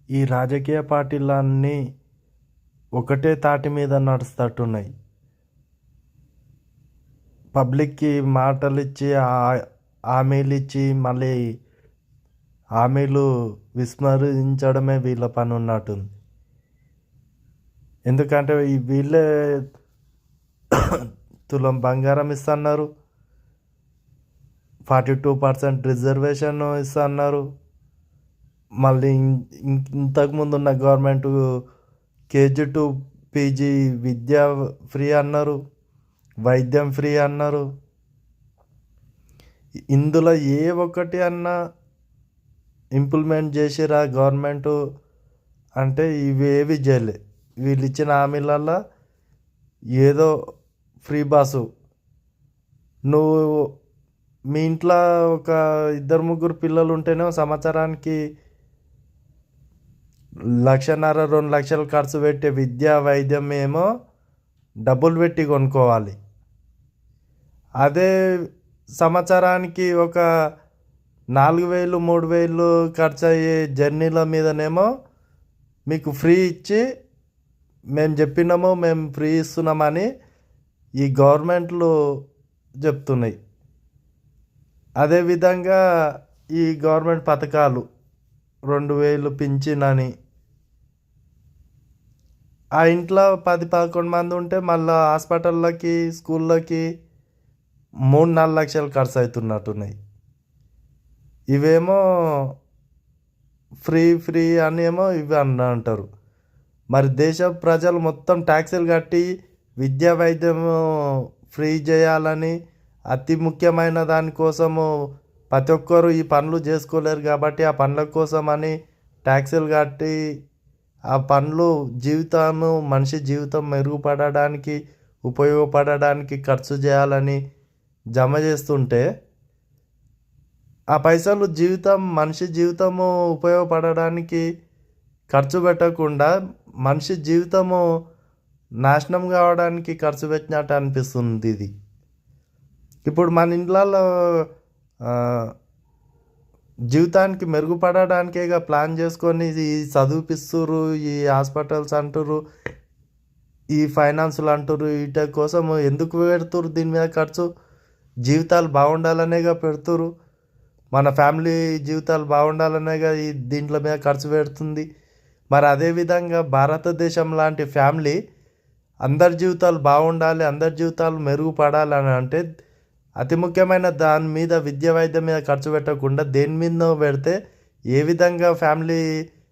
ఈ రాజకీయ పార్టీలన్నీ ఒకటే తాటి మీద నడుస్తట్టున్నాయి. పబ్లిక్కి మాటలు ఇచ్చి హామీలు ఇచ్చి మళ్ళీ హామీలు విస్మరించడమే వీళ్ళ పని ఉన్నట్టుంది. ఎందుకంటే వీళ్ళే తులం బంగారం ఇస్తున్నారు, 42% రిజర్వేషన్ ఇస్తున్నారు. మళ్ళీ ఇంతకుముందు ఉన్న government KG to PG Vidya free అన్నారు, వైద్యం ఫ్రీ అన్నారు. ఇందులో ఏ ఒక్కటి అన్నా ఇంప్లిమెంట్ చేసిరా గవర్నమెంట్ అంటే ఇవేవి చేయలే. వీళ్ళు ఇచ్చిన హామీలల్లో ఏదో ఫ్రీ బస్సు, నువ్వు మీ ఇంట్లో ఒక 2-3 పిల్లలు ఉంటేనే సంవత్సరానికి 1,50,000 2 లక్షలు ఖర్చు పెట్టే విద్య వైద్యం ఏమో డబ్బులు పెట్టి కొనుక్కోవాలి. అదే సంవత్సరానికి ఒక 4,000 3,000 ఖర్చు అయ్యే జర్నీల మీదనేమో మీకు ఫ్రీ ఇచ్చి మేము చెప్పినాము, మేము ఫ్రీ ఇస్తున్నామని ఈ గవర్నమెంట్లు చెప్తున్నాయి. అదేవిధంగా ఈ గవర్నమెంట్ పథకాలు 2,000 పింఛనని, ఆ ఇంట్లో 10-11 మంది ఉంటే మళ్ళీ హాస్పిటళ్ళకి స్కూళ్ళకి 3-4 లక్షలు ఖర్చు అవుతున్నట్టున్నాయి. ఇవేమో ఫ్రీ అని ఏమో ఇవి అంటారు. మరి దేశ ప్రజలు మొత్తం ట్యాక్సులు కట్టి విద్యా వైద్యం ఫ్రీ చేయాలని, అతి ముఖ్యమైన దానికోసము ప్రతి ఒక్కరు ఈ పనులు చేసుకోలేరు కాబట్టి ఆ పనుల కోసమని ట్యాక్సులు కట్టి ఆ పనులు మనిషి జీవితం మెరుగుపడడానికి ఉపయోగపడడానికి ఖర్చు చేయాలని జమ చేస్తుంటే, ఆ పైసలు మనిషి జీవితము ఉపయోగపడడానికి ఖర్చు పెట్టకుండా మనిషి జీవితము నాశనం కావడానికి ఖర్చు పెట్టినట్టు అనిపిస్తుంది. ఇది ఇప్పుడు మన ఇండ్లలో జీవితానికి మెరుగుపడడానికే ప్లాన్ చేసుకొని ఈ చదివిపిస్తుర్రు, ఈ హాస్పిటల్స్ అంటుర్రు, ఈ ఫైనాన్సులు అంటుర్రు. వీటి కోసం ఎందుకు పెడుతుర్రు దీని మీద ఖర్చు? జీవితాలు బాగుండాలనేగా పెడుతుర్రు, మన ఫ్యామిలీ జీవితాలు బాగుండాలనేగా ఈ దీంట్లో మీద ఖర్చు పెడుతుంది. మరి అదేవిధంగా భారతదేశం లాంటి ఫ్యామిలీ అందరి జీవితాలు బాగుండాలి, అందరి జీవితాలు మెరుగుపడాలని అంటే అతి ముఖ్యమైన దాని మీద విద్య వైద్యం మీద ఖర్చు పెట్టకుండా దేని మీదనో పెడితే ఏ విధంగా ఫ్యామిలీ